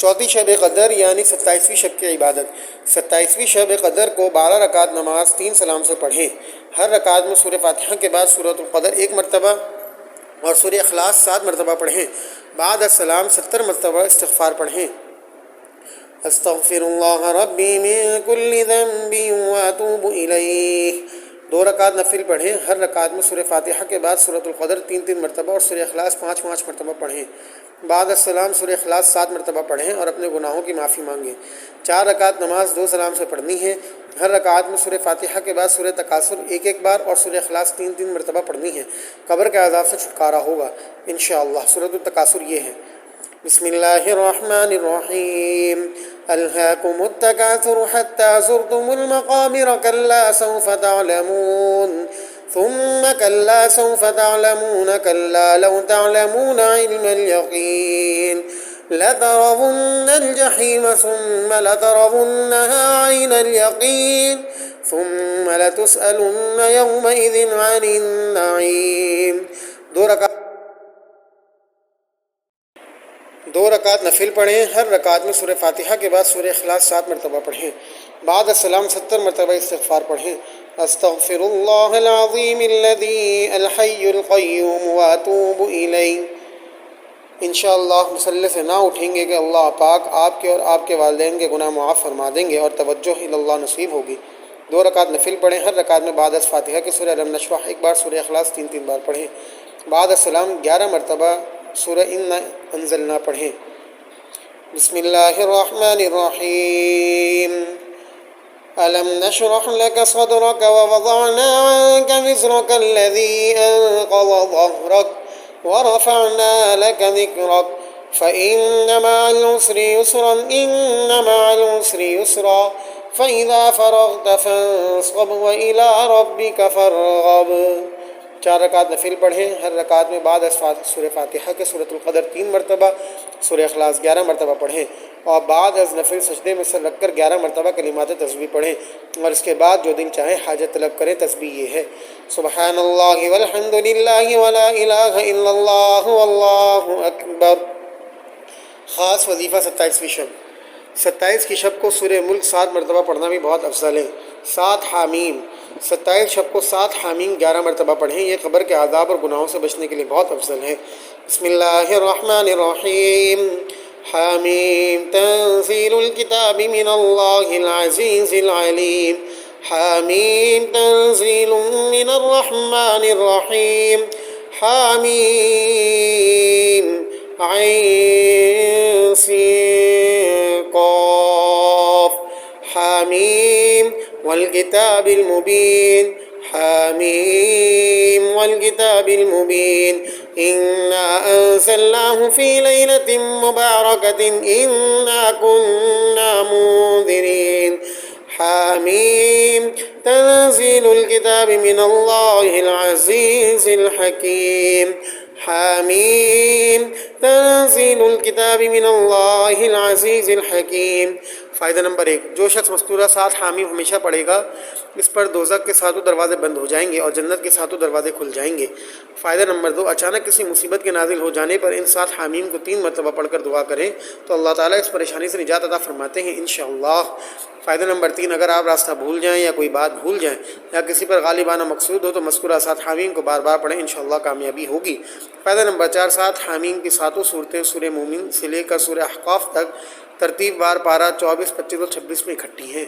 چوتھی شب قدر یعنی 27ویں شب کی عبادت۔ 27ویں شب قدر کو 12 رکعت نماز 3 سلام سے پڑھیں۔ ہر رکعت میں سورہ فاتحہ کے بعد سورۃ القدر 1 مرتبہ اور سورہ اخلاص 7 مرتبہ پڑھیں۔ بعد السلام 70 مرتبہ استغفار پڑھیں۔ استغفر اللہ ربی من کل ذنب واتوب الیہ۔ 2 رکعت نفل پڑھیں۔ ہر رکعت میں سورہ فاتحہ کے بعد سورۃ القدر 3 مرتبہ اور سورہ اخلاص 5 مرتبہ پڑھیں۔ بعد السلام سورہ اخلاص 7 مرتبہ پڑھیں اور اپنے گناہوں کی معافی مانگیں۔ 4 رکعت نماز 2 سلام سے پڑھنی ہے۔ ہر رکعت میں سورہ فاتحہ کے بعد سورہ تکاثر 1 بار اور سورہ اخلاص 3 مرتبہ پڑھنی ہے۔ قبر کے عذاب سے چھٹکارا ہوگا انشاءاللہ۔ سورۃ التکاثر یہ ہے۔ بسم اللہ الرحمن الرحیم۔ الہاکم التکاثر حتی زرتم المقابر کلا سوف تعلمون ثم كلا سوف تعلمون كلا لو تعلمون علم اليقين لترون الجحيم ثم لترونها عين اليقين ثم لتسألن يومئذ عن النعيم۔ 2 رکعت نفل پڑھیں۔ ہر رکعت میں سورہ فاتحہ کے بعد سورہ اخلاص 7 مرتبہ پڑھیں۔ بعد السلام 70 مرتبہ استغفار پڑھیں۔ استغفر اللہ العظیم الذی الحی القیوم واتوب الیہ۔ انشاءاللہ مصلی سے نہ اٹھیں گے کہ اللہ پاک آپ کے اور آپ کے والدین کے گناہ معاف فرما دیں گے اور توجہ اللہ نصیب ہوگی۔ 2 رکعت نفل پڑھیں۔ ہر رکعت میں بعد از فاتحہ کے سورہ الم نشرح 1 بار، سورہ اخلاص 3 بار پڑھیں۔ بعد السلام 11 مرتبہ سورہ انا انزلنا پڑھیں۔ بسم اللہ الرحمن الرحیم۔ ألم نشرح لك صدرك ووضعنا عنك وزرك الذي أنقض ظهرك ورفعنا لك ذكرك فإن مع العسر يسرا إن مع العسر يسرا فإذا فرغت فانصب وإلى ربك فارغب۔ 4 رکعت نفل پڑھیں۔ ہر رکعت میں بعد سورہ فاتحہ کے سورۃ القدر 3 مرتبہ، سورہ اخلاص 11 مرتبہ پڑھیں اور بعد از نفل سجدے میں سر رکھ کر 11 مرتبہ کلمات تسبیح پڑھیں اور اس کے بعد جو دن چاہیں حاجت طلب کریں۔ تسبیح یہ ہے: سبحان اللہ والحمد للہ ولا الہ الا اللہ واللہ اکبر۔ خاص وظیفہ 27ویں شب۔ 27 کی شب کو سورہ ملک 7 مرتبہ پڑھنا بھی بہت افضل ہے۔ 7 حامیم۔ 27 شب کو 7 حامیم 11 مرتبہ پڑھیں۔ یہ قبر کے عذاب اور گناہوں سے بچنے کے لیے بہت افضل ہے۔ بسم اللہ الرحمن الرحیم۔ حامیم تنزیل الکتاب من اللہ العزیز العلیم۔ حامیم تنزیل من الرحمن الرحیم۔ حامیم عین سین قاف۔ حامیم والکتاب المبین۔ حامیم والکتاب المبین۔ إنا أنزلناه في ليلة مباركة إنا كنا منذرين۔ حاميم تنزيل الكتاب من الله العزيز الحكيم۔ حاميم تنزيل الكتاب من الله العزيز الحكيم۔ فائدہ نمبر 1، جو شخص مذکورہ 7 حامیم ہمیشہ پڑھے گا اس پر دوزخ کے 7 دروازے بند ہو جائیں گے اور جنت کے 7 دروازے کھل جائیں گے۔ فائدہ نمبر 2، اچانک کسی مصیبت کے نازل ہو جانے پر ان 7 حامیم کو 3 مرتبہ پڑھ کر دعا کریں تو اللہ تعالیٰ اس پریشانی سے نجات عطا فرماتے ہیں انشاءاللہ۔ فائدہ نمبر 3، اگر آپ راستہ بھول جائیں یا کوئی بات بھول جائیں یا کسی پر غالبانہ مقصود ہو تو مذکورہ 7 حامیم کو بار بار پڑھیں، انشاءاللہ کامیابی ہوگی۔ فائدہ نمبر 4، 7 حامیم کی 7 صورتیں سورہ مومن سے لے کر سورہ احقاف تک ترتیب وار پارہ 24، 25 اور 26 میں اکٹھی ہیں۔